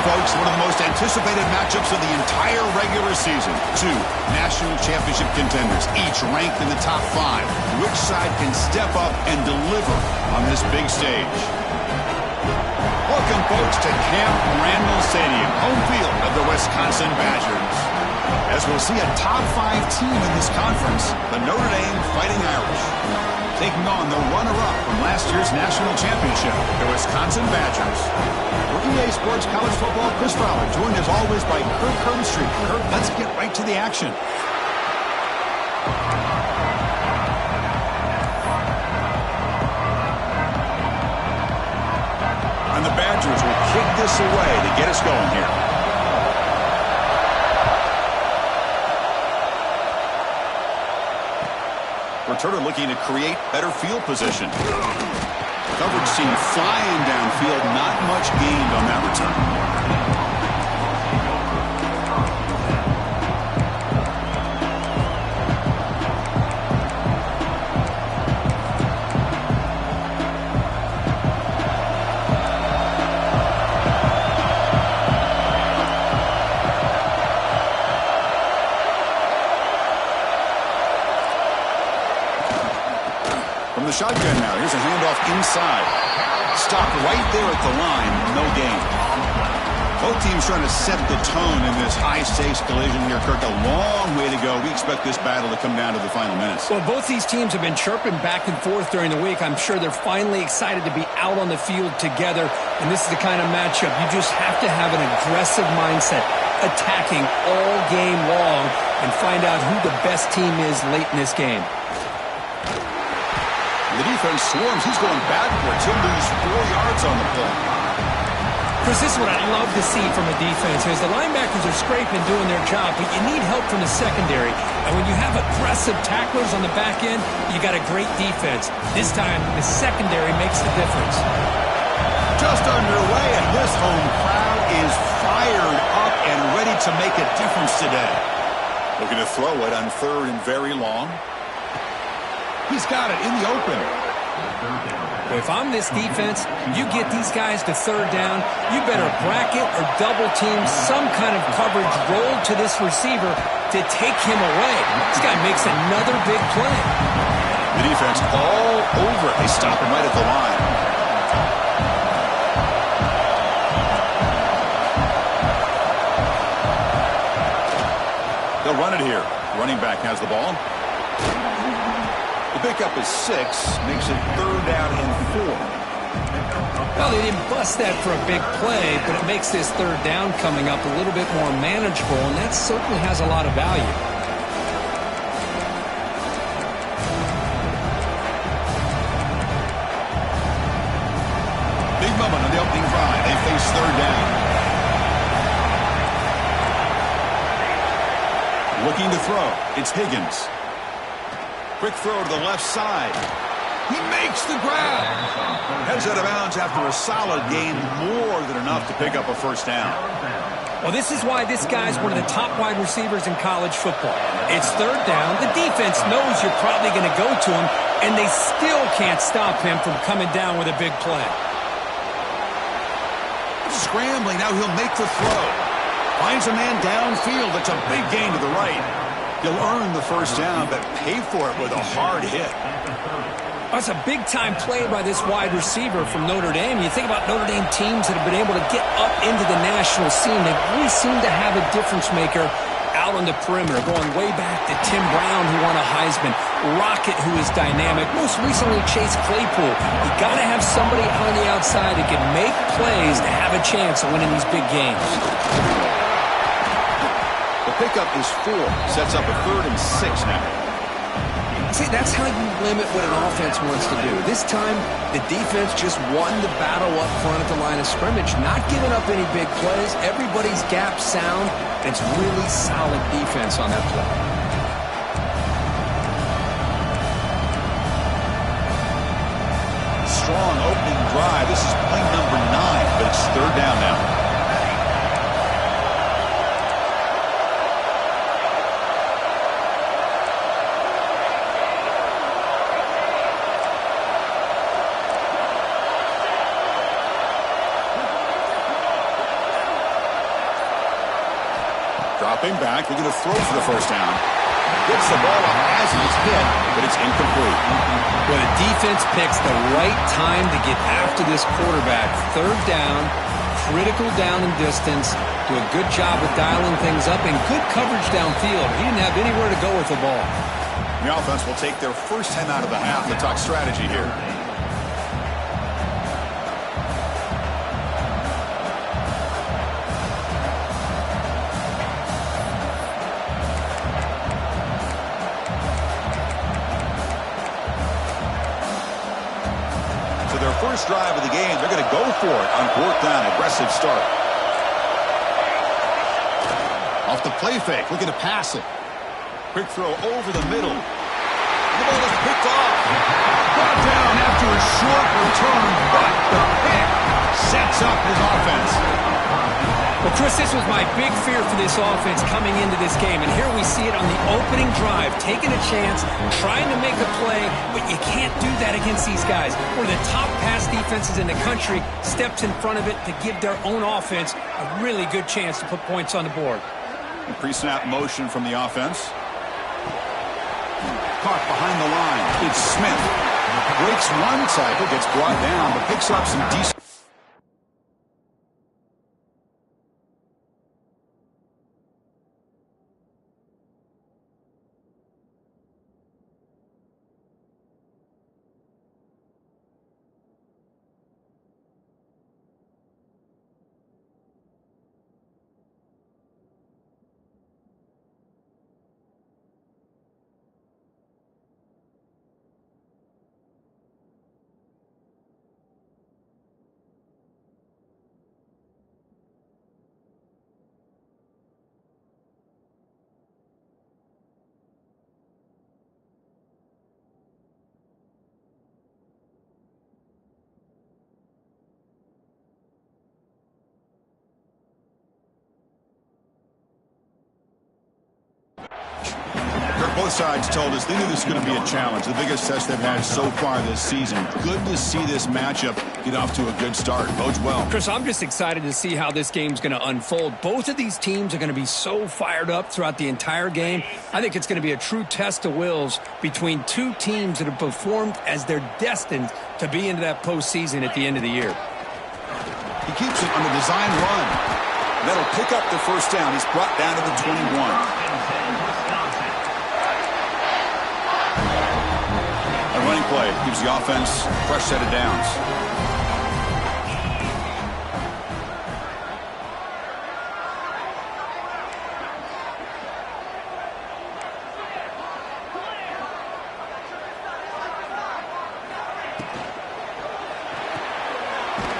folks, one of the most anticipated matchups of the entire regular season. Two national championship contenders, each ranked in the top 5. Which side can step up and deliver on this big stage? Welcome, folks, to Camp Randall Stadium, home field of the Wisconsin Badgers. As we'll see a top 5 team in this conference, the Notre Dame Fighting Irish, taking on the runner-up from last year's national championship, the Wisconsin Badgers. For EA Sports College Football, Chris Fowler, joined as always by Kirk Herbstreit. Kirk, let's get right to the action. And the Badgers will kick this away to get us going here. Notre looking to create better field position. Coverage team flying downfield, not much gained on that return. The shotgun now. Here's a handoff inside. Stopped right there at the line. No gain. Both teams trying to set the tone in this high-stakes collision here, Kirk. A long way to go. We expect this battle to come down to the final minutes. Well, both these teams have been chirping back and forth during the week. I'm sure they're finally excited to be out on the field together. And this is the kind of matchup you just have to have an aggressive mindset, attacking all game long, and find out who the best team is late in this game. The defense swarms. He's going backwards. He'll lose 4 yards on the play. Chris, this is what I love to see from a defense is the linebackers are scraping, doing their job, but you need help from the secondary. And when you have aggressive tacklers on the back end, you got a great defense. This time, the secondary makes the difference. Just underway, and this home crowd is fired up and ready to make a difference today. Looking to throw it on 3rd and very long. He's got it in the open. If I'm this defense, you get these guys to 3rd down, you better bracket or double team some kind of coverage roll to this receiver to take him away. This guy makes another big play. The defense all over it. They stop him right at the line. They'll run it here. Running back has the ball. The pickup is 6, makes it 3rd down and 4. Well, they didn't bust that for a big play, but it makes this 3rd down coming up a little bit more manageable, and that certainly has a lot of value. Big moment on the opening drive. They face 3rd down. Looking to throw. It's Higgins. Quick throw to the left side. He makes the grab. Heads out of bounds after a solid gain, more than enough to pick up a 1st down. Well, this is why this guy's one of the top wide receivers in college football. It's 3rd down. The defense knows you're probably going to go to him, and they still can't stop him from coming down with a big play. Scrambling. Now he'll make the throw. Finds a man downfield. It's a big gain to the right. He'll earn the 1st down, but pay for it with a hard hit. That's a big-time play by this wide receiver from Notre Dame. You think about Notre Dame teams that have been able to get up into the national scene. They really seem to have a difference maker out on the perimeter, going way back to Tim Brown, who won a Heisman, Rocket, who is dynamic, most recently Chase Claypool. You got to have somebody on the outside who can make plays to have a chance of winning these big games. The pickup is 4. Sets up a 3rd and 6 now. See, that's how you limit what an offense wants to do. This time, the defense just won the battle up front at the line of scrimmage, not giving up any big plays. Everybody's gap sound. It's really solid defense on that play. Strong opening drive. This is play number 9, but it's 3rd down now. Dropping back, looking to throw for the first down. Gets the ball up as he's hit, but it's incomplete. Well, the defense picks the right time to get after this quarterback. Third down, critical down and distance. Do a good job of dialing things up and good coverage downfield. He didn't have anywhere to go with the ball. The offense will take their first 10 out of the half. Let's talk strategy here. So their first drive of the game, they're going to go for it on fourth down. Aggressive start. Off the play fake, looking to pass it. Quick throw over the middle. The ball is picked off. Brought down after a short return, but the pick sets up his offense. Well, Chris, this was my big fear for this offense coming into this game, and here we see it on the opening drive, taking a chance, trying to make a play, but you can't do that against these guys. One of the top pass defenses in the country steps in front of it to give their own offense a really good chance to put points on the board. Pre-snap motion from the offense. Caught behind the line. It's Smith. Breaks one tackle, gets brought down, but picks up some decent. Both sides told us they knew this was going to be a challenge, the biggest test they've had so far this season. Good to see this matchup get off to a good start. Bodes well. Chris, I'm just excited to see how this game's going to unfold. Both of these teams are going to be so fired up throughout the entire game. I think it's going to be a true test of wills between two teams that have performed as they're destined to be into that postseason at the end of the year. He keeps it on the design run. That'll pick up the first down. He's brought down to the 21. Running play gives the offense a fresh set of downs.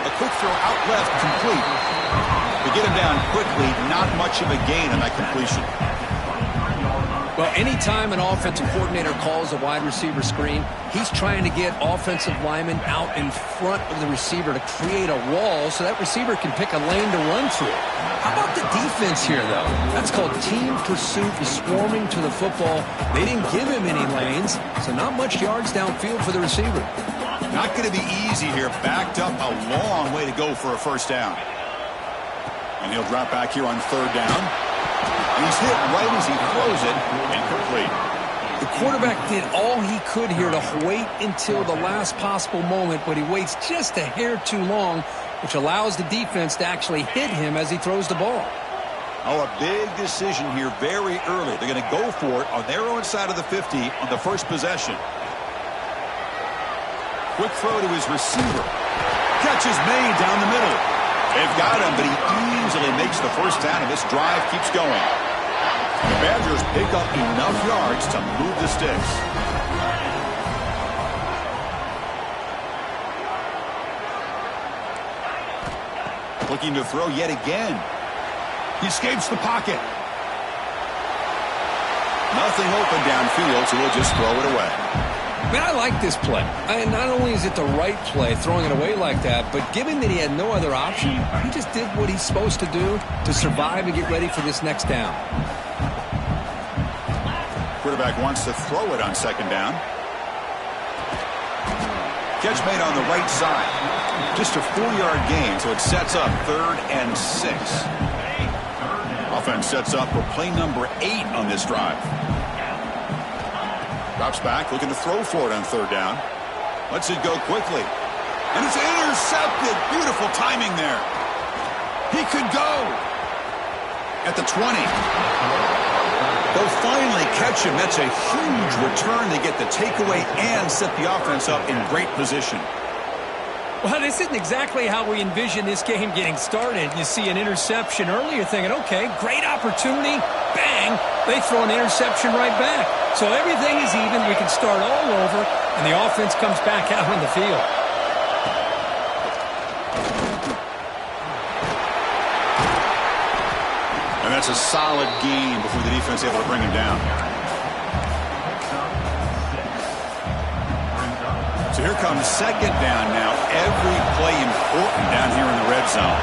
A quick throw out left, complete. To get him down quickly, not much of a gain on that completion. Well, anytime an offensive coordinator calls a wide receiver screen, he's trying to get offensive linemen out in front of the receiver to create a wall so that receiver can pick a lane to run through. How about the defense here, though? That's called team pursuit and swarming to the football. They didn't give him any lanes, so not much yards downfield for the receiver. Not going to be easy here. Backed up a long way to go for a first down. And he'll drop back here on third down. And he's hit right as he throws it. Incomplete. The quarterback did all he could here to wait until the last possible moment, but he waits just a hair too long, which allows the defense to actually hit him as he throws the ball. Oh, a big decision here very early. They're going to go for it on their own side of the 50 on the first possession. Quick throw to his receiver. Catch is made down the middle. They've got him, but he easily makes the first down, and this drive keeps going. The Badgers pick up enough yards to move the sticks. Looking to throw yet again. He escapes the pocket. Nothing open downfield, so he'll just throw it away. Man, I like this play. And not only is it the right play, throwing it away like that, but given that he had no other option, he just did what he's supposed to do to survive and get ready for this next down. Quarterback wants to throw it on second down. Catch made on the right side. Just a 4-yard gain, so it sets up 3rd and 6. offense sets up for play number 8 on this drive. Drops back, looking to throw for it on third down. Lets it go quickly. And it's intercepted. Beautiful timing there. He could go at the 20. They'll finally catch him. That's a huge return. They get the takeaway and set the offense up in great position. Well, this isn't exactly how we envision this game getting started. You see an interception early, you're thinking, okay, great opportunity. Bang, they throw an interception right back. So everything is even. We can start all over, and the offense comes back out on the field. And that's a solid gain before the defense able to bring him down. So here comes second down now. Every play important down here in the red zone.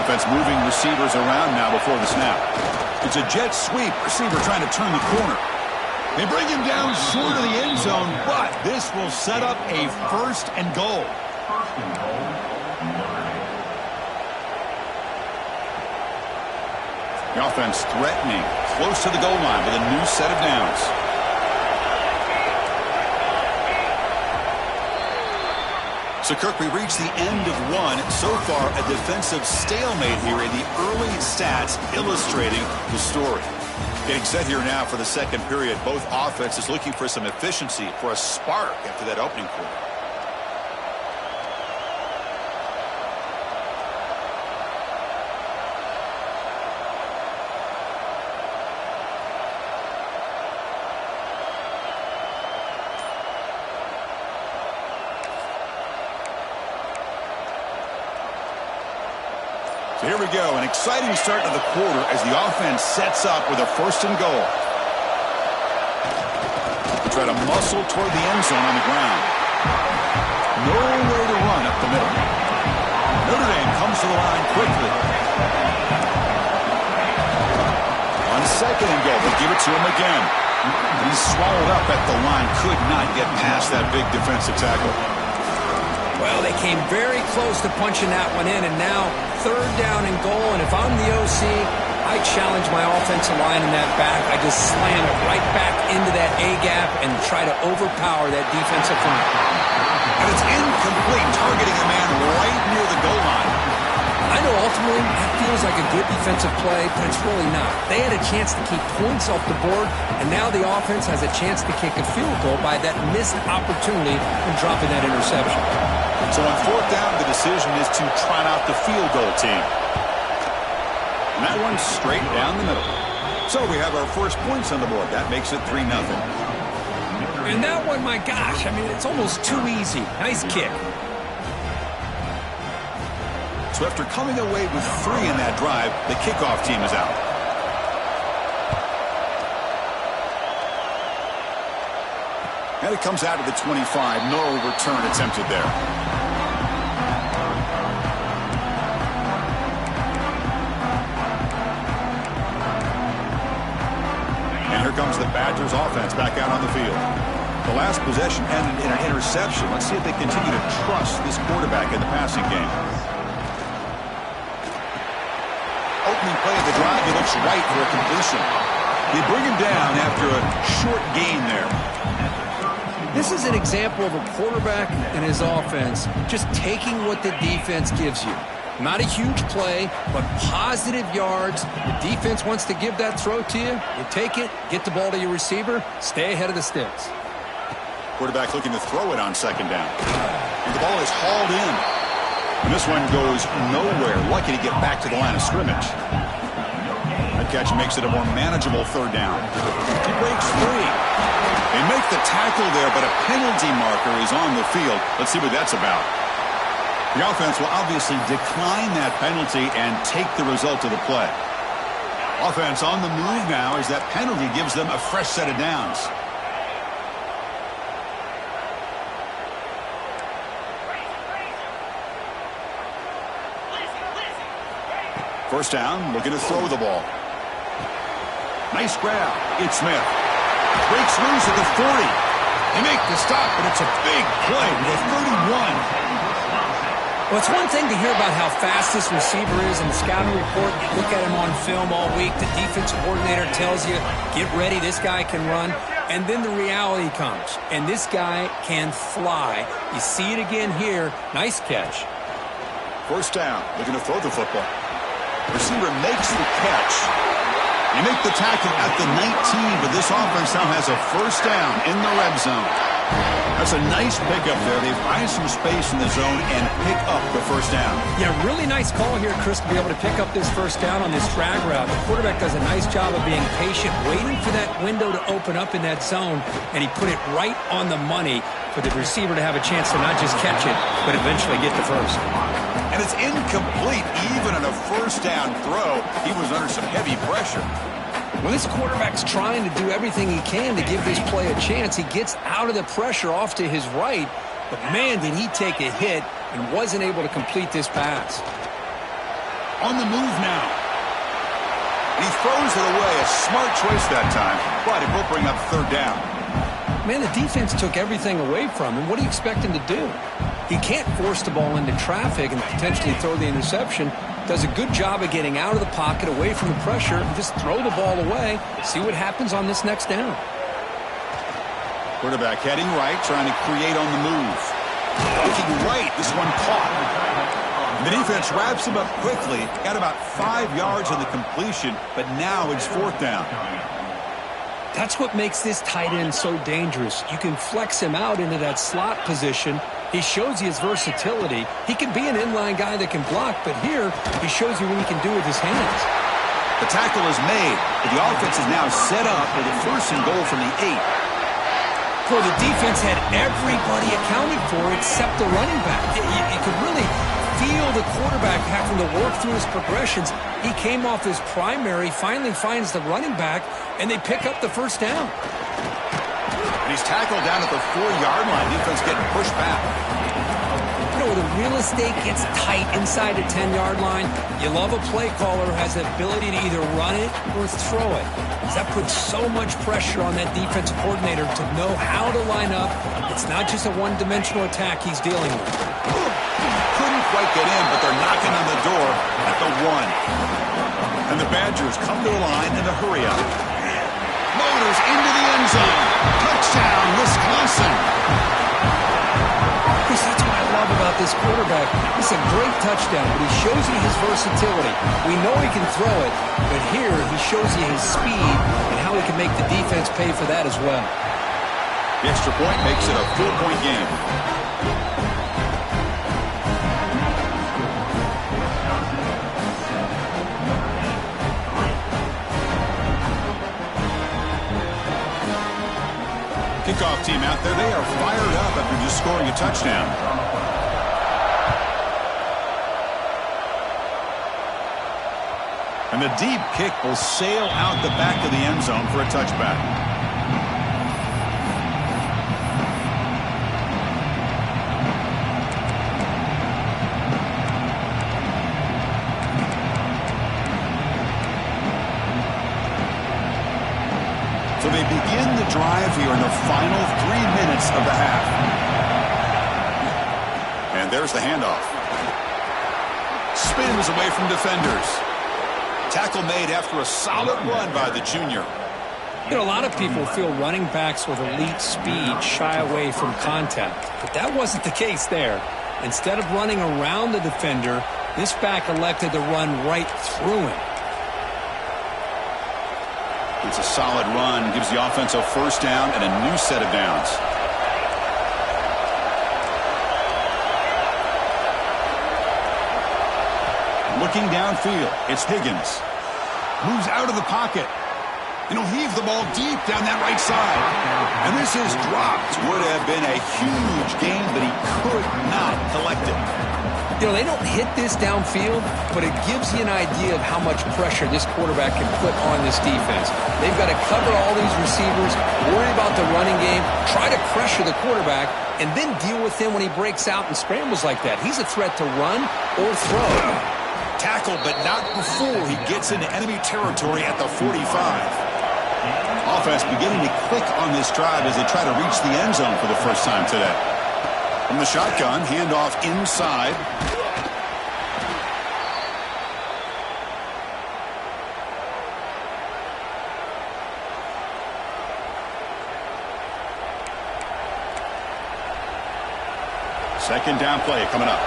Offense moving receivers around now before the snap. It's a jet sweep. Receiver trying to turn the corner. They bring him down short of the end zone, but this will set up a first and goal. The offense threatening, close to the goal line with a new set of downs. So, Kirk, we reached the end of one. So far, a defensive stalemate here in the early stats illustrating the story. Getting set here now for the second period. Both offenses looking for some efficiency, for a spark after that opening quarter. So here we go, an exciting start to the quarter as the offense sets up with a first and goal. They try to muscle toward the end zone on the ground. Nowhere to run up the middle. Notre Dame comes to the line quickly. On second and goal, they give it to him again. He's swallowed up at the line, could not get past that big defensive tackle. Well, they came very close to punching that one in, and now third down and goal. And if I'm the OC, I challenge my offensive line in that back. I just slam it right back into that A-gap and try to overpower that defensive front. And it's incomplete, targeting a man right near the goal line. I know ultimately that feels like a good defensive play, but it's really not. They had a chance to keep points off the board, and now the offense has a chance to kick a field goal by that missed opportunity and dropping that interception. So on fourth down, the decision is to trot out the field goal team. And that one's straight down the middle. So we have our first points on the board. That makes it 3-0. And that one, my gosh, I mean, it's almost too easy. Nice kick. So after coming away with 3 in that drive, the kickoff team is out. And it comes out of the 25. No return attempted there. And here comes the Badgers offense back out on the field. The last possession ended in an interception. Let's see if they continue to trust this quarterback in the passing game. Opening play of the drive, he looks right for a completion. They bring him down after a short gain there. This is an example of a quarterback and his offense just taking what the defense gives you. Not a huge play, but positive yards. The defense wants to give that throw to you. You take it, get the ball to your receiver, stay ahead of the sticks. Quarterback looking to throw it on second down. And the ball is hauled in. And this one goes nowhere. Lucky to get back to the line of scrimmage. That catch makes it a more manageable third down. He breaks free. They make the tackle there, but a penalty marker is on the field. Let's see what that's about. The offense will obviously decline that penalty and take the result of the play. Offense on the move now as that penalty gives them a fresh set of downs. First down, looking to throw the ball. Nice grab. It's Smith. Breaks loose at the 40. They make the stop, but it's a big play with a 31. Well, it's one thing to hear about how fast this receiver is in the scouting report. You look at him on film all week. The defensive coordinator tells you, get ready, this guy can run. And then the reality comes, and this guy can fly. You see it again here. Nice catch. First down, looking to throw the football. Receiver makes the catch. You make the tackle at the 19, but this offense now has a first down in the red zone. That's a nice pickup there. They find some space in the zone and pick up the first down. Yeah, really nice call here, Chris, to be able to pick up this first down on this drag route. The quarterback does a nice job of being patient, waiting for that window to open up in that zone, and he put it right on the money for the receiver to have a chance to not just catch it, but eventually get the first. And it's incomplete. Even on a first down throw, he was under some heavy pressure. Well, this quarterback's trying to do everything he can to give this play a chance. He gets out of the pressure off to his right, but man, did he take a hit and wasn't able to complete this pass. On the move now. He throws it away. A smart choice that time, but it will bring up third down. Man, the defense took everything away from him. What do you expect him to do? He can't force the ball into traffic and potentially throw the interception. Does a good job of getting out of the pocket, away from the pressure, and just throw the ball away. See what happens on this next down. Quarterback heading right, trying to create on the move. Looking right, this one caught. The defense wraps him up quickly. Got about 5 yards on the completion, but now it's fourth down. That's what makes this tight end so dangerous. You can flex him out into that slot position. He shows you his versatility. He can be an inline guy that can block, but here he shows you what he can do with his hands. The tackle is made, but the offense is now set up with a first and goal from the 8. Well, the defense had everybody accounted for except the running back. You could really feel the quarterback having to work through his progressions. He came off his primary, finally finds the running back, and they pick up the first down. And he's tackled down at the 4-yard line. Defense getting pushed back. You know, the real estate gets tight inside the 10-yard line. You love a play caller who has the ability to either run it or throw it. That puts so much pressure on that defensive coordinator to know how to line up. It's not just a one-dimensional attack he's dealing with. Couldn't quite get in, but they're knocking on the door at the 1. And the Badgers come to the line in a hurry up. Motors into the end zone. Touchdown, Wisconsin. Chris, that's what I love about this quarterback. It's a great touchdown, but he shows you his versatility. We know he can throw it, but here he shows you his speed and how he can make the defense pay for that as well. The extra point makes it a 4-point game. Kickoff team out there, they are fired up after just scoring a touchdown. And the deep kick will sail out the back of the end zone for a touchback. So they begin the drive here in the final 3 minutes of the half. And there's the handoff. Spins away from defenders. Tackle made after a solid run by the junior. You know, a lot of people feel running backs with elite speed shy away from contact, but that wasn't the case there. Instead of running around the defender, this back elected to run right through him. It's a solid run, gives the offense a first down and a new set of downs. Looking downfield, it's Higgins. Moves out of the pocket. And he'll heave the ball deep down that right side. And this is dropped. Would have been a huge gain, but he could not collect it. You know, they don't hit this downfield, but it gives you an idea of how much pressure this quarterback can put on this defense. They've got to cover all these receivers, worry about the running game, try to pressure the quarterback, and then deal with him when he breaks out and scrambles like that. He's a threat to run or throw. Tackled, but not before he gets into enemy territory at the 45. Offense beginning to click on this drive as they try to reach the end zone for the first time today. From the shotgun, handoff inside. Second down play coming up.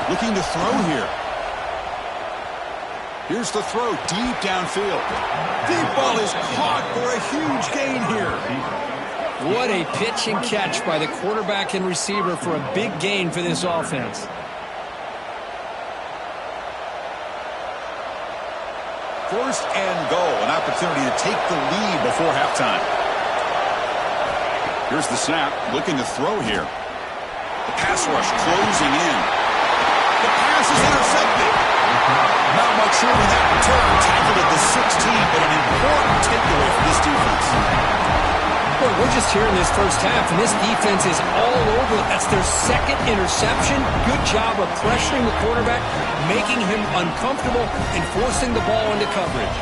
Looking to throw here. Here's the throw deep downfield. Deep ball is caught for a huge gain here. What a pitch and catch by the quarterback and receiver for a big gain for this offense. First and goal, an opportunity to take the lead before halftime. Here's the snap, looking to throw here. The pass rush closing in. The pass is intercepted. Not much room in that return. Tackled at the 16, but an important takeaway for this defense. Boy, we're just here in this first half, and this defense is all over it. That's their second interception. Good job of pressuring the quarterback, making him uncomfortable, and forcing the ball into coverage.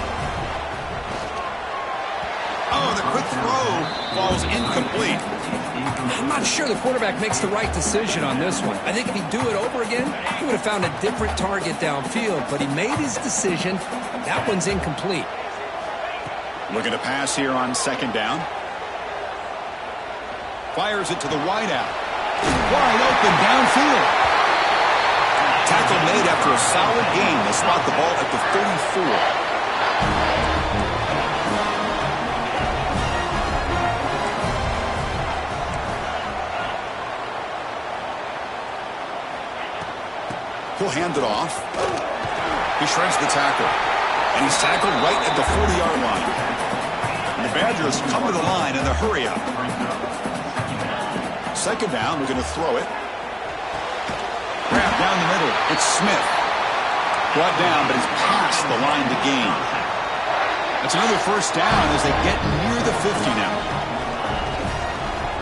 Oh, the quick throw falls incomplete. I'm not sure the quarterback makes the right decision on this one. I think if he'd do it over again, he would have found a different target downfield, but he made his decision. That one's incomplete. Looking to pass here on second down. Fires it to the wideout. Wide open downfield. Tackle made after a solid gain. They spot the ball at the 34. He'll hand it off. He shreds the tackle. And he's tackled right at the 40-yard line. And the Badgers come to the line in the hurry-up. Second down, we're going to throw it. Grab down the middle. It's Smith. Brought down, but he's past the line to gain. That's another first down as they get near the 50 now.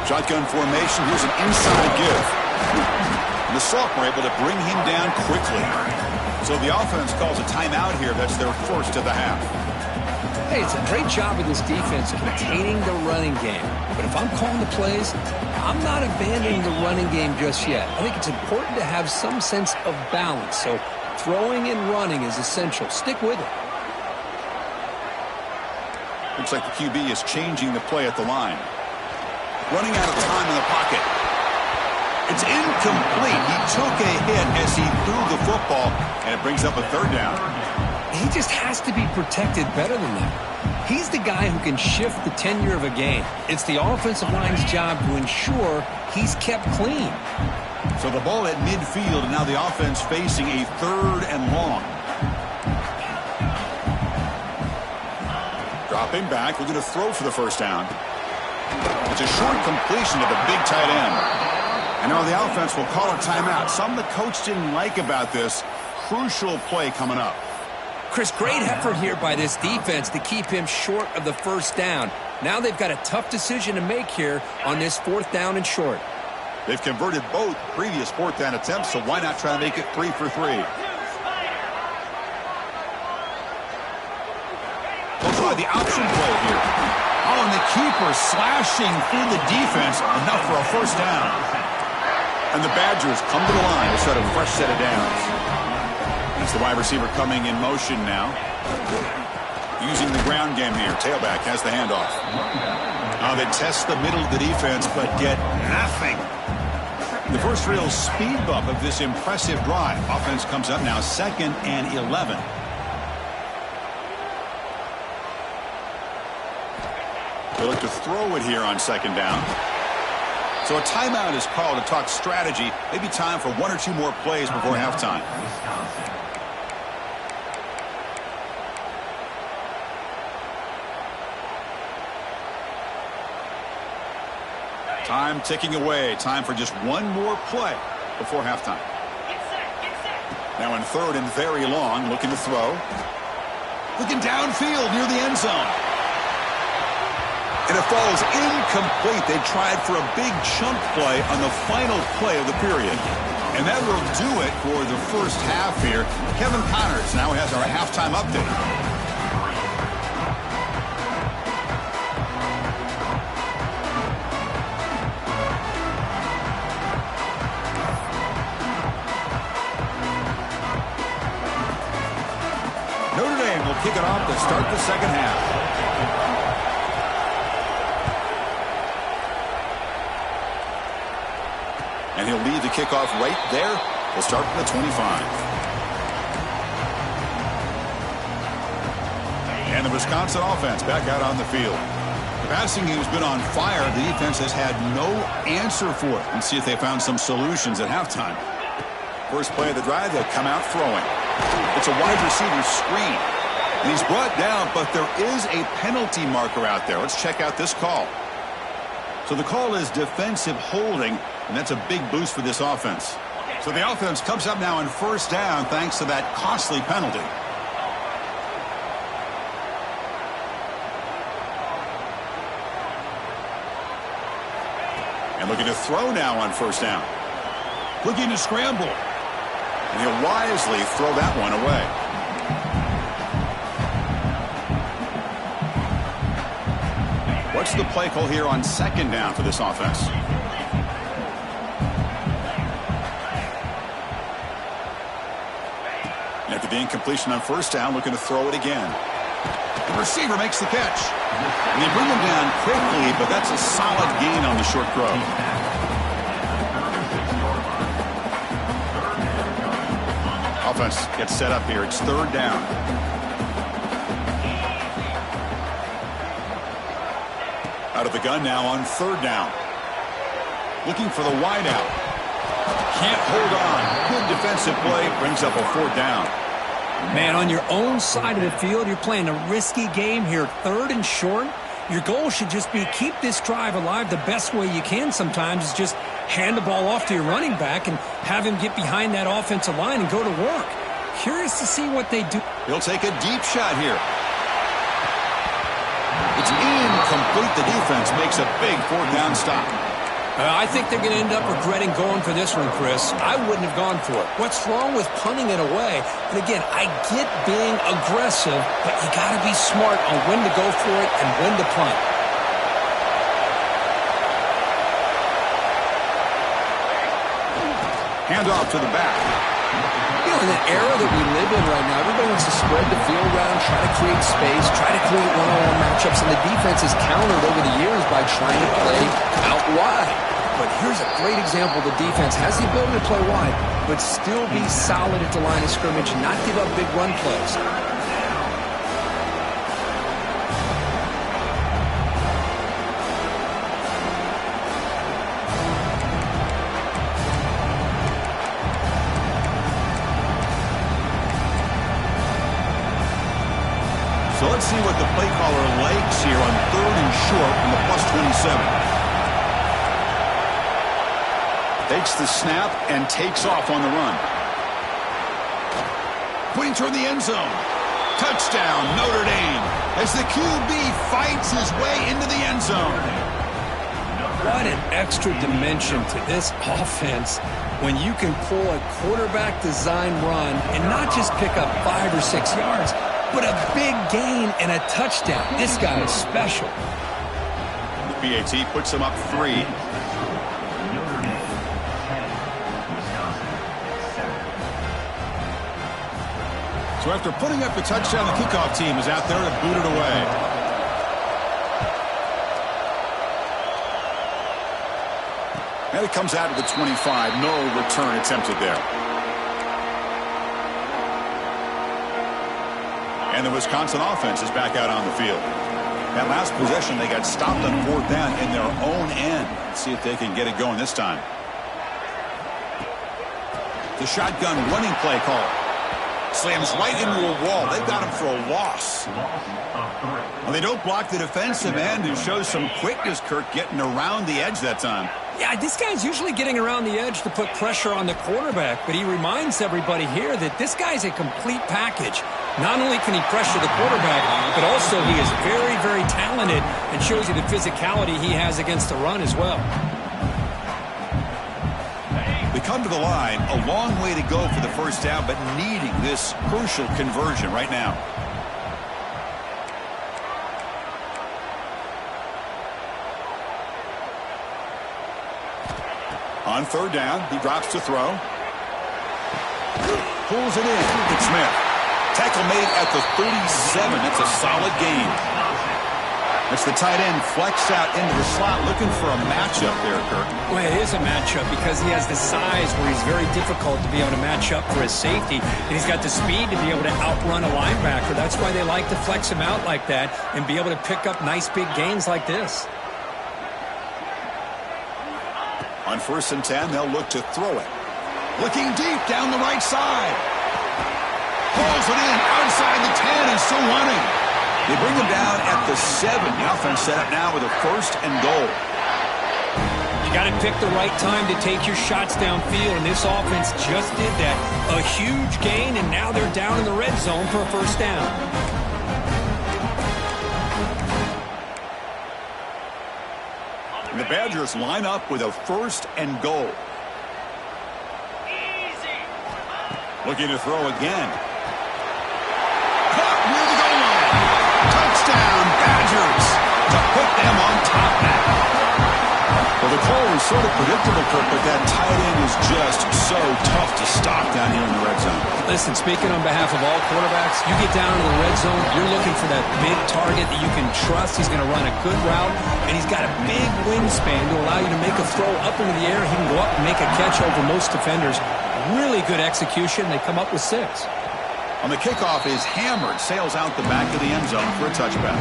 Shotgun formation. Here's an inside give. And the sophomore able to bring him down quickly. So the offense calls a timeout here. That's their first of the half. Hey, it's a great job of this defense containing the running game. But if I'm calling the plays, I'm not abandoning the running game just yet. I think it's important to have some sense of balance. So throwing and running is essential. Stick with it. Looks like the QB is changing the play at the line. Running out of time in the pocket. It's incomplete. He took a hit as he threw the football, and it brings up a third down. He just has to be protected better than that. He's the guy who can shift the tenure of a game. It's the offensive line's job to ensure he's kept clean. So the ball at midfield, and now the offense facing a third and long. Dropping back, we're going to throw for the first down. It's a short completion to the big tight end. And now the offense will call a timeout. Something the coach didn't like about this. Crucial play coming up. Chris, great effort here by this defense to keep him short of the first down. Now they've got a tough decision to make here on this fourth down and short. They've converted both previous fourth down attempts, so why not try to make it 3 for 3? They'll try the option play here. Oh, and the keeper slashing through the defense, enough for a first down. And the Badgers come to the line to set a fresh set of downs. That's the wide receiver coming in motion now. Using the ground game here. Tailback has the handoff. Now they test the middle of the defense, but get nothing. The first real speed bump of this impressive drive. Offense comes up now 2nd and 11. They look to throw it here on second down. So a timeout is called to talk strategy. Maybe time for 1 or 2 more plays before halftime. Time ticking away. Time for just 1 more play before halftime. Now in 3rd and very long, looking to throw. Looking downfield near the end zone. And it falls incomplete. They tried for a big chunk play on the final play of the period. And that will do it for the first half here. Kevin Connors now has our halftime update. kick it off to start the second half. And he'll lead the kickoff right there. We'll start from the 25. And the Wisconsin offense back out on the field. The passing game's been on fire. The defense has had no answer for it. Let's see if they found some solutions at halftime. First play of the drive, they'll come out throwing. It's a wide receiver screen. And he's brought down, but there is a penalty marker out there. Let's check out this call. So the call is defensive holding, and that's a big boost for this offense. So the offense comes up now on first down thanks to that costly penalty. And looking to throw now on first down. Looking to scramble. And he'll wisely throw that one away. What's the play call here on second down for this offense? After the incompletion on first down, looking to throw it again. The receiver makes the catch. And they bring him down quickly, but that's a solid gain on the short throw. Offense gets set up here. It's third down. Out of the gun now on third down. Looking for the wideout. Can't hold on. Good defensive play. Brings up a fourth down. Man, on your own side of the field, you're playing a risky game here. Third and short. Your goal should just be keep this drive alive the best way you can sometimes is just hand the ball off to your running back and have him get behind that offensive line and go to work. Curious to see what they do. He'll take a deep shot here. It's incomplete. The defense makes a big fourth down stop. I think they're going to end up regretting going for this one, Chris. I wouldn't have gone for it. What's wrong with punting it away? And again, I get being aggressive, but you got to be smart on when to go for it and when to punt. Hand off to the back. You know, in the era that we live in right now, everybody wants to spread the field around, try to create space, try to create one-on-one matchups, and the defense has countered over the years by trying to play out wide. But here's a great example. The defense has the ability to play wide, but still be solid at the line of scrimmage and not give up big run plays. So let's see what the play caller likes here on third and short from the +27. Takes the snap and takes off on the run. Putting toward the end zone. Touchdown, Notre Dame, as the QB fights his way into the end zone. What an extra dimension to this offense when you can pull a quarterback design run and not just pick up 5 or 6 yards, but a big gain and a touchdown. This guy is special. The PAT puts him up 3. So after putting up the touchdown, the kickoff team is out there to boot it away. And it comes out of the 25. No return attempted there. And the Wisconsin offense is back out on the field. That last possession, they got stopped on fourth down in their own end. Let's see if they can get it going this time. The shotgun running play call. Slams right into a wall. They've got him for a loss. Well, they don't block the defensive end and shows some quickness, Kirk, getting around the edge that time. Yeah, this guy's usually getting around the edge to put pressure on the quarterback, but he reminds everybody here that this guy's a complete package. Not only can he pressure the quarterback, but also he is very, very talented and shows you the physicality he has against the run as well. They come to the line, a long way to go for the first down, but needing this crucial conversion right now. On third down, he drops to throw. Pulls it in. It's Smith. Tackle made at the 37. It's a solid gain. It's the tight end flexed out into the slot, looking for a matchup there, Kirk. Well, it is a matchup because he has the size where he's very difficult to be able to match up for his safety, and he's got the speed to be able to outrun a linebacker. That's why they like to flex him out like that and be able to pick up nice big gains like this. On 1st and 10, they'll look to throw it. Looking deep down the right side. Pulls it in outside the 10 and still running. They bring him down at the 7. The offense set up now with a 1st and goal. You got to pick the right time to take your shots downfield, and this offense just did that. A huge gain, and now they're down in the red zone for a 1st down. And the Badgers line up with a 1st and goal. Looking to throw again. Caught near the goal line. Touchdown, Badgers, to put them on top now. Well, the call was sort of predictable, Kirk, but that tight end is just so tough to stop down here in the red zone. Listen, speaking on behalf of all quarterbacks, you get down into the red zone, you're looking for that big target that you can trust. He's going to run a good route, and he's got a big wingspan to allow you to make a throw up into the air. He can go up and make a catch over most defenders. Really good execution. They come up with 6. On the kickoff is hammered, sails out the back of the end zone for a touchback.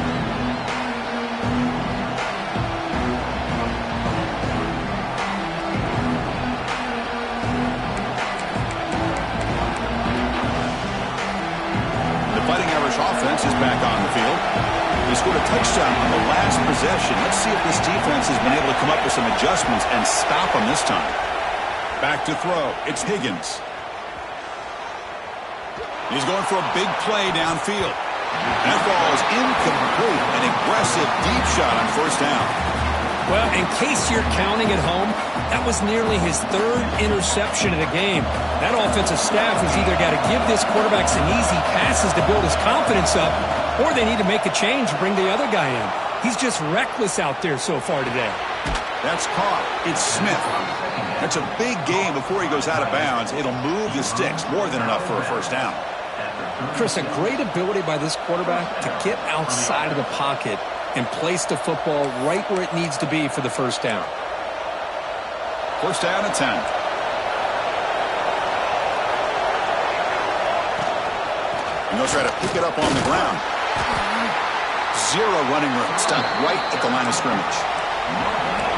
The Fighting Irish offense is back on the field. They scored a touchdown on the last possession. Let's see if this defense has been able to come up with some adjustments and stop them this time. Back to throw. It's Higgins. He's going for a big play downfield. That ball is incomplete. An aggressive deep shot on 1st down. Well, in case you're counting at home, that was nearly his 3rd interception of the game. That offensive staff has either got to give this quarterback some easy passes to build his confidence up, or they need to make a change and bring the other guy in. He's just reckless out there so far today. That's caught. It's Smith. That's a big game before he goes out of bounds. It'll move the sticks. More than enough for a 1st down. Chris, a great ability by this quarterback to get outside of the pocket and place the football right where it needs to be for the 1st down. 1st down at 10. And they'll try to pick it up on the ground. 0 running room. Stopped right at the line of scrimmage.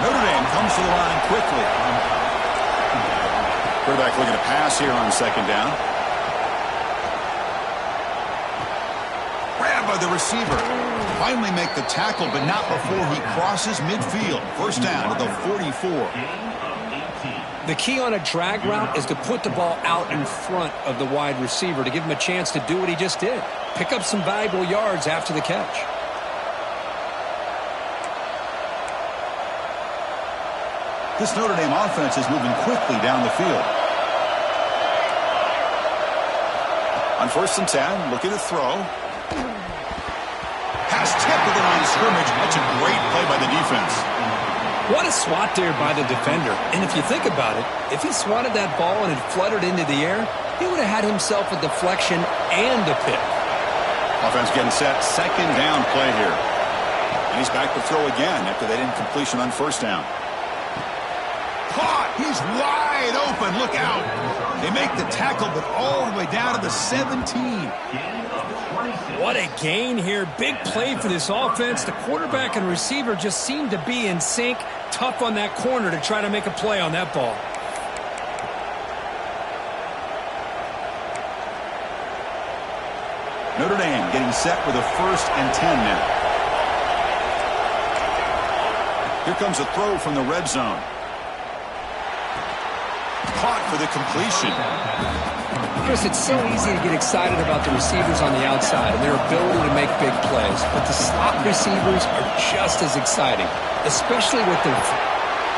Notre Dame comes to the line quickly. Quarterback looking to pass here on 2nd down. Grabbed by the receiver. Finally make the tackle, but not before he crosses midfield. 1st down to the 44. The key on a drag route is to put the ball out in front of the wide receiver to give him a chance to do what he just did. Pick up some valuable yards after the catch. This Notre Dame offense is moving quickly down the field. On 1st and 10, looking to throw. Pass tip to the line of scrimmage. That's a great play by the defense. What a swat there by the defender. And if you think about it, if he swatted that ball and it fluttered into the air, he would have had himself a deflection and a pick. Offense getting set. 2nd down play here. And he's back to throw again after that incompletion on 1st down. Caught. He's wide open. Look out. They make the tackle, but all the way down to the 17. What a gain here. Big play for this offense. The quarterback and receiver just seem to be in sync. Tough on that corner to try to make a play on that ball. Notre Dame getting set with a 1st and 10 now. Here comes a throw from the red zone. Caught for the completion. Chris, it's so easy to get excited about the receivers on the outside and their ability to make big plays, but the slot receivers are just as exciting, especially with their...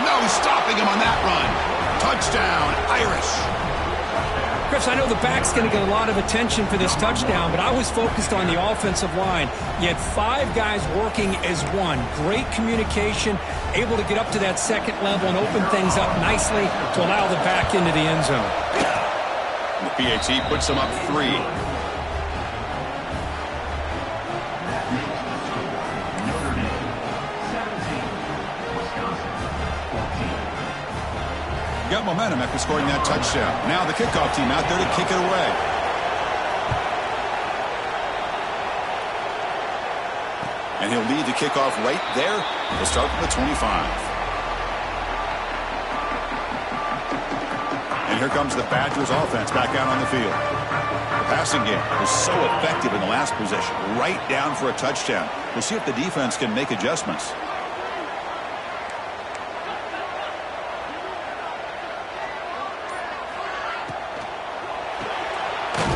No stopping him on that run. Touchdown, Irish. Chris, I know the back's going to get a lot of attention for this touchdown, but I was focused on the offensive line. You had 5 guys working as one. Great communication, able to get up to that 2nd level and open things up nicely to allow the back into the end zone. The PAT puts them up 3. Got momentum after scoring that touchdown. Now the kickoff team out there to kick it away. And he'll lead the kickoff right there. He'll start from the 25. And here comes the Badgers offense back out on the field. The passing game was so effective in the last possession. Right down for a touchdown. We'll see if the defense can make adjustments.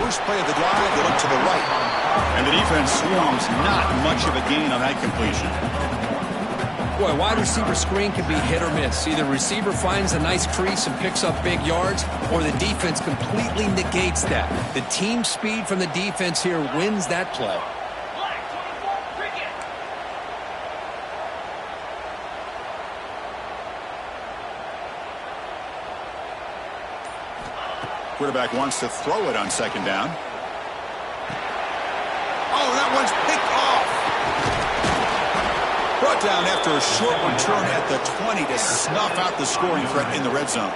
First play of the drive, they look to the right. And the defense swarms, not much of a gain on that completion. Boy, wide receiver screen can be hit or miss. Either receiver finds a nice crease and picks up big yards, or the defense completely negates that. The team speed from the defense here wins that play. Quarterback wants to throw it on second down. Oh, that one's picked off. Brought down after a short return at the 20 to snuff out the scoring threat in the red zone.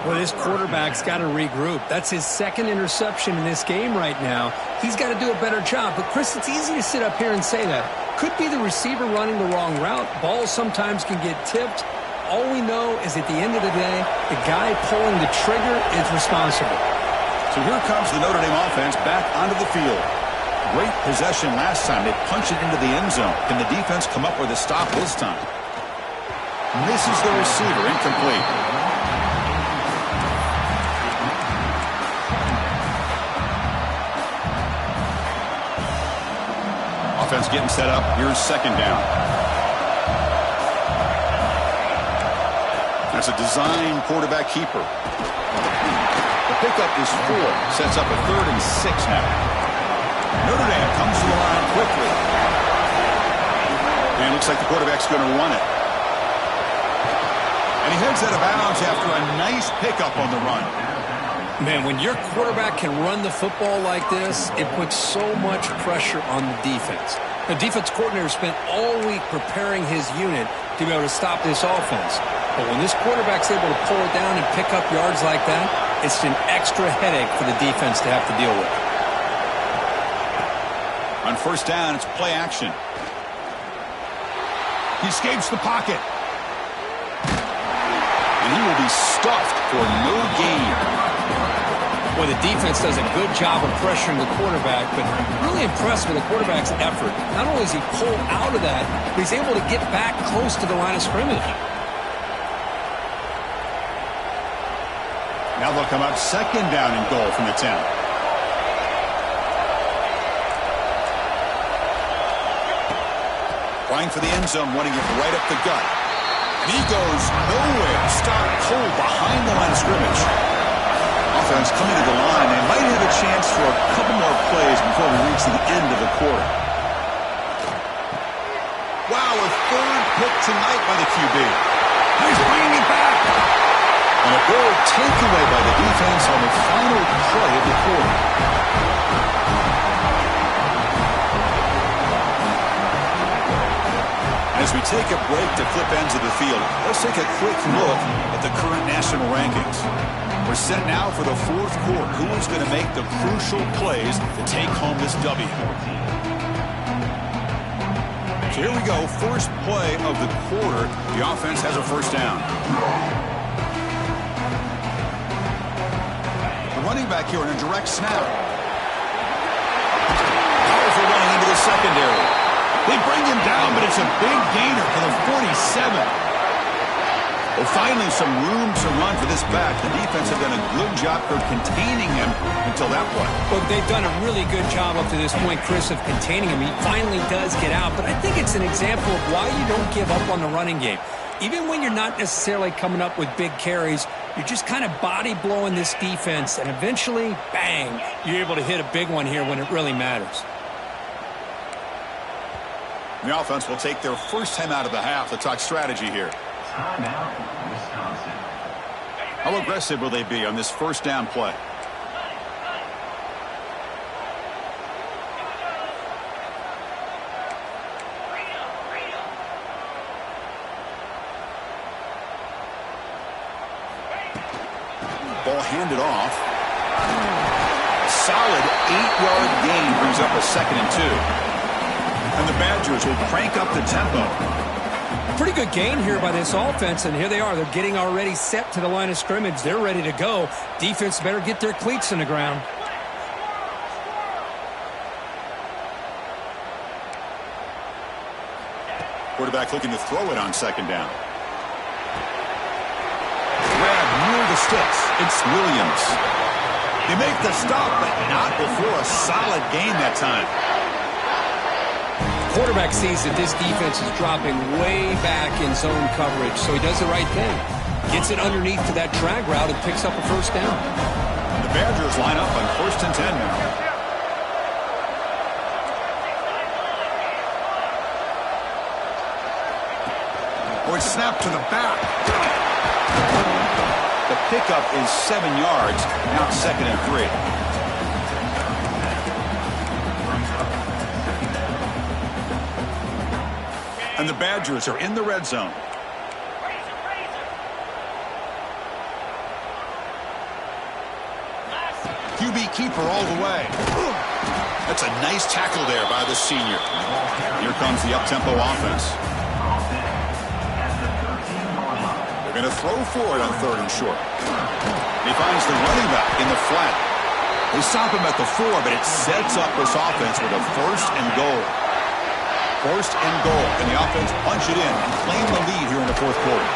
Well, this quarterback's got to regroup. That's his second interception in this game right now. He's got to do a better job. But, Chris, it's easy to sit up here and say that. Could be the receiver running the wrong route. Balls sometimes can get tipped. All we know is at the end of the day, the guy pulling the trigger is responsible. So here comes the Notre Dame offense back onto the field. Great possession last time. They punched it into the end zone. Can the defense come up with a stop this time? Misses the receiver. Incomplete. Offense getting set up. Here's second down. That's a design quarterback keeper. The pickup is 4. Sets up a 3rd and 6 now. Notre Dame comes to the line quickly. And looks like the quarterback's going to run it. And he heads out of bounds after a nice pickup on the run. Man, when your quarterback can run the football like this, it puts so much pressure on the defense. The defense coordinator spent all week preparing his unit to be able to stop this offense. But when this quarterback's able to pull it down and pick up yards like that, it's an extra headache for the defense to have to deal with. On first down, it's play action. He escapes the pocket. And he will be stuffed for no gain. Well, the defense does a good job of pressuring the quarterback, but really impressed with the quarterback's effort. Not only is he pulled out of that, but he's able to get back close to the line of scrimmage. Now they'll come up second down and goal from the 10. Trying for the end zone, wanting it right up the gut. And he goes nowhere. Stop cold behind the line of scrimmage. Offense coming to the line. They might have a chance for a couple more plays before we reach the end of the quarter. Wow, a 3rd pick tonight by the QB. He's bringing it back. And a big takeaway by the defense on the final play of the quarter. As we take a break to flip ends of the field, let's take a quick look at the current national rankings. We're set now for the 4th quarter. Who is going to make the crucial plays to take home this W? So here we go. First play of the quarter. The offense has a first down. The running back here in a direct snap. Powerful running into the secondary. They bring him down, but it's a big gainer for the 47. Well, finally some room to run for this back. The defense have done a good job of containing him until that point. Well, they've done a really good job up to this point, Chris, of containing him. He finally does get out, but I think it's an example of why you don't give up on the running game. Even when you're not necessarily coming up with big carries, you're just kind of body blowing this defense, and eventually, bang, you're able to hit a big one here when it really matters. The offense will take their first time out of the half to talk strategy here. Timeout, Wisconsin. How aggressive will they be on this first down play? Ball handed off. A solid 8-yard gain brings up a 2nd and 2. And the Badgers will crank up the tempo. Pretty good gain here by this offense, and here they are. They're getting already set to the line of scrimmage. They're ready to go. Defense better get their cleats in the ground. Quarterback looking to throw it on 2nd down. Grab near the sticks. It's Williams. They make the stop, but not before a solid gain that time. Quarterback sees that this defense is dropping way back in zone coverage, so he does the right thing. Gets it underneath to that drag route and picks up a 1st down. The Badgers line up on 1st and 10 now. Oh, it's snapped to the back. The pickup is 7 yards. Now 2nd and 3. And the Badgers are in the red zone. QB keeper all the way. That's a nice tackle there by the senior. Here comes the up-tempo offense. They're going to throw for it on 3rd and short. He finds the running back in the flat. They stop him at the 4, but it sets up this offense with a 1st and goal. 1st and goal, and the offense punch it in and claim the lead here in the 4th quarter.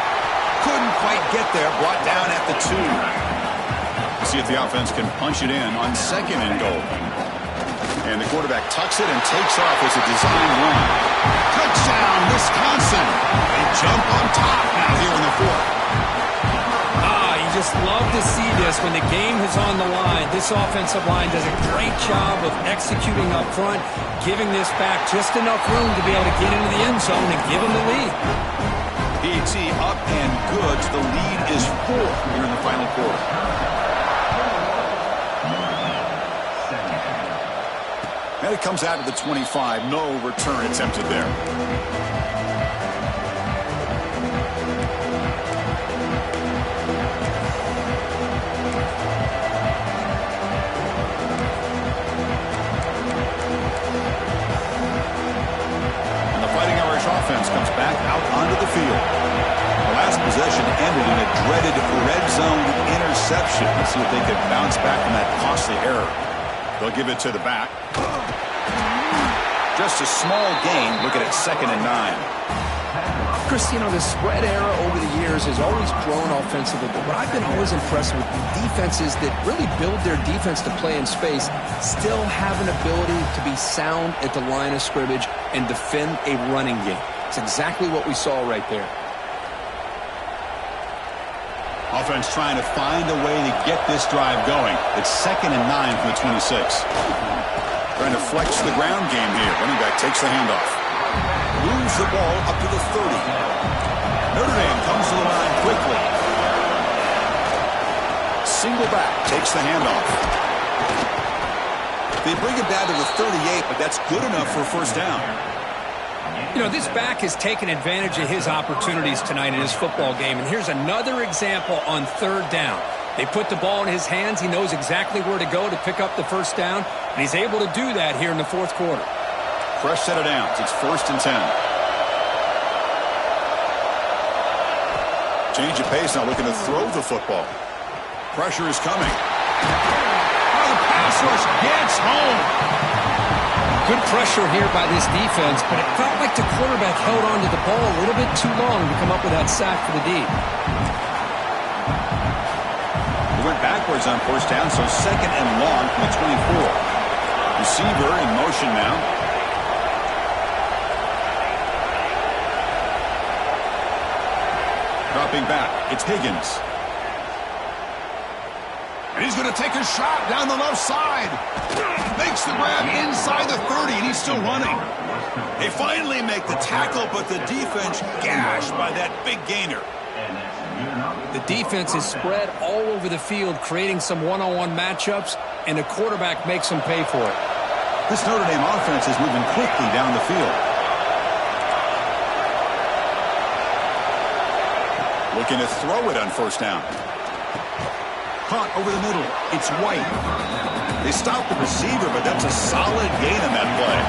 Couldn't quite get there, brought down at the 2. We'll see if the offense can punch it in on 2nd and goal. And the quarterback tucks it and takes off as a design run. Touchdown, Wisconsin! They jump on top now here in the 4th. You just love to see this when the game is on the line. This offensive line does a great job of executing up front, giving this back just enough room to be able to get into the end zone and give them the lead. PT up and good. The lead is 4 here in the final quarter. And it comes out to the 25. No return attempted there. Offense comes back out onto the field. The last possession ended in a dreaded red zone interception. Let's see if they can bounce back from that costly error. They'll give it to the back. Just a small gain. Looking at 2nd and 9. Chris, you know, the spread era over the years has always grown offensively, but what I've been always impressed with defenses that really build their defense to play in space still have an ability to be sound at the line of scrimmage and defend a running game. It's exactly what we saw right there. Offense trying to find a way to get this drive going. It's 2nd and 9 from the 26. Trying to flex the ground game here. Running back takes the handoff. Moves the ball up to the 30. Notre Dame comes to the line quickly. Single back takes the handoff. They bring it down to the 38, but that's good enough for a 1st down. You know, this back has taken advantage of his opportunities tonight in his football game, and here's another example on 3rd down. They put the ball in his hands. He knows exactly where to go to pick up the 1st down, and he's able to do that here in the 4th quarter. Fresh set of downs. It's 1st and 10. Change of pace now, looking to throw the football. Pressure is coming. Oh, the pass rush gets home. Good pressure here by this defense, but it felt like the quarterback held on to the ball a little bit too long to come up with that sack for the D. He went backwards on 1st down, so 2nd and long from the 24. Receiver in motion now. Dropping back, it's Higgins. And he's going to take a shot down the left side. Makes the grab inside the 30, and he's still running. They finally make the tackle, but the defense gashed by that big gainer. The defense is spread all over the field, creating some one-on-one matchups, and the quarterback makes them pay for it. This Notre Dame offense is moving quickly down the field. Looking to throw it on 1st down. caught over the middle. It's White. They stopped the receiver, but that's a solid gain on that play.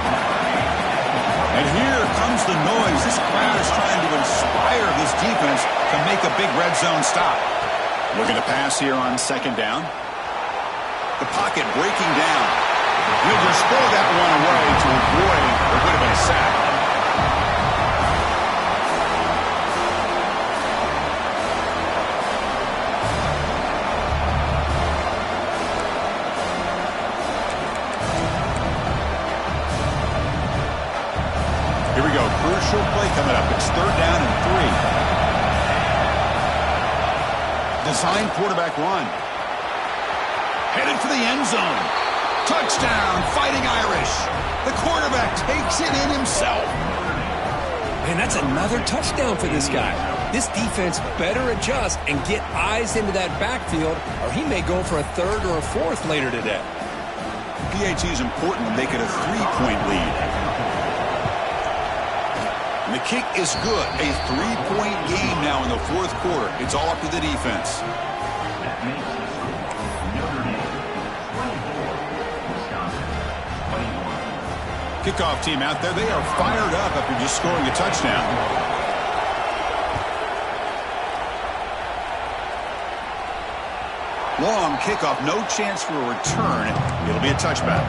And here comes the noise. This crowd is trying to inspire this defense to make a big red zone stop. Looking to pass here on second down. The pocket breaking down. He'll just throw that one away to avoid what would have been a sack. Here we go. Crucial play coming up. It's third down and 3. Design quarterback run. Headed for the end zone. Touchdown, Fighting Irish. The quarterback takes it in himself. Man, that's another touchdown for this guy. This defense better adjust and get eyes into that backfield, or he may go for a third or a fourth later today. PAT is important to make it a 3-point lead. And the kick is good. A 3-point game now in the fourth quarter. It's all up to the defense. That makes the score Notre Dame 24, Wisconsin 21. Kickoff team out there. They are fired up after just scoring a touchdown. Long kickoff. No chance for a return. It'll be a touchback.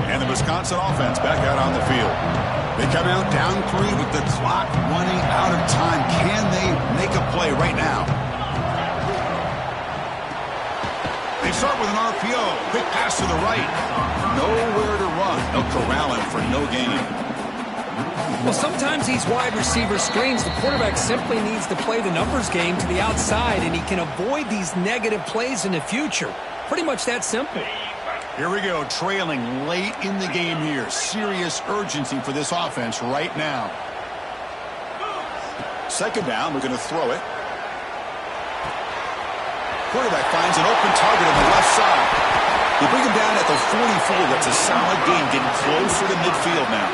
And the Wisconsin offense back out on the field. They come out down 3 with the clock running out of time. Can they make a play right now? They start with an RPO. Quick pass to the right. Nowhere to run. They'll corral him for no gain. Well, sometimes these wide receiver screens, the quarterback simply needs to play the numbers game to the outside, and he can avoid these negative plays in the future. Pretty much that simple. Here we go, trailing late in the game here. Serious urgency for this offense right now. Second down, we're going to throw it. Quarterback finds an open target on the left side. They bring him down at the 44. That's a solid gain, getting closer to midfield now.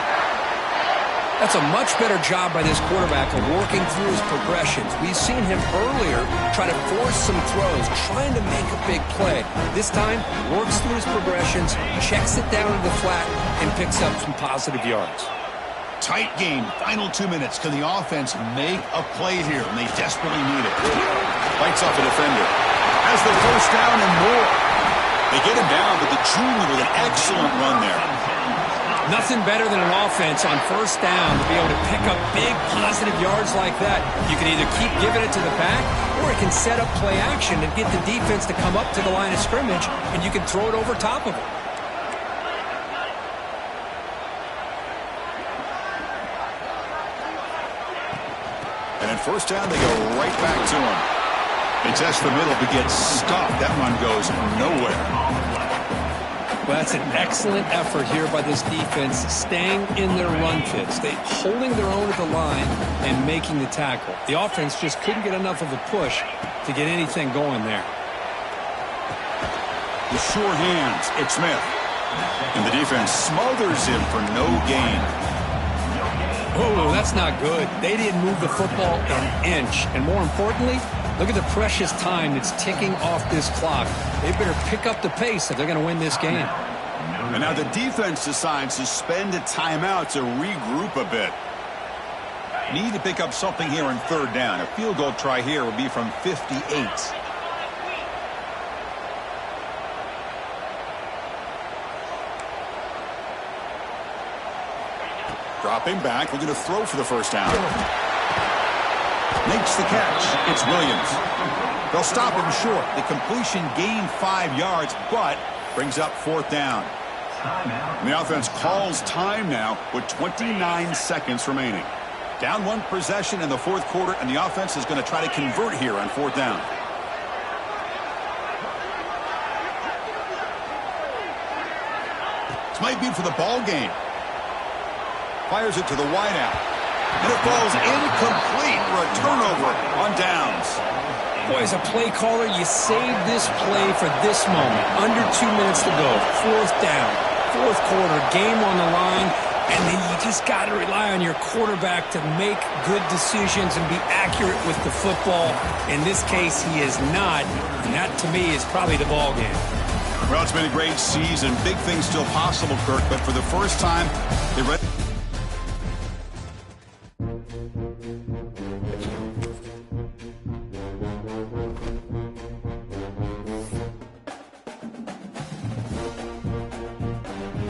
That's a much better job by this quarterback of working through his progressions. We've seen him earlier try to force some throws, trying to make a big play. This time, works through his progressions, checks it down to the flat, and picks up some positive yards. Tight game, final 2 minutes. Can the offense make a play here? And they desperately need it. Bites off a defender. Has the first down and more. They get him down, but the junior with an excellent run there. Nothing better than an offense on first down to be able to pick up big positive yards like that. You can either keep giving it to the back, or it can set up play action and get the defense to come up to the line of scrimmage, and you can throw it over top of it. And at first down, they go right back to him. They test the middle, but get stuffed. That one goes nowhere. Well, that's an excellent effort here by this defense, staying in their run fits. They holding their own at the line and making the tackle. The offense just couldn't get enough of a push to get anything going there. The sure hands, it's Smith. And the defense smothers him for no gain. Oh, that's not good. They didn't move the football an inch. And more importantly, look at the precious time that's ticking off this clock. They better pick up the pace if they're going to win this game. And now the defense decides to spend a timeout to regroup a bit. Need to pick up something here on third down. A field goal try here would be from 58. Dropping back, looking to throw for the first down. Makes the catch. It's Williams. They'll stop him short. The completion gained 5 yards, but brings up fourth down. And the offense calls time now with 29 seconds remaining. Down one possession in the fourth quarter, and the offense is going to try to convert here on fourth down. This might be for the ball game. Fires it to the wideout. And it falls incomplete for a turnover on downs. Boy, as a play caller, you save this play for this moment. Under 2 minutes to go. Fourth down. Fourth quarter. Game on the line. And then you just got to rely on your quarterback to make good decisions and be accurate with the football. In this case, he is not. And that, to me, is probably the ball game. Well, it's been a great season. Big things still possible, Kirk, but for the first time, they're ready.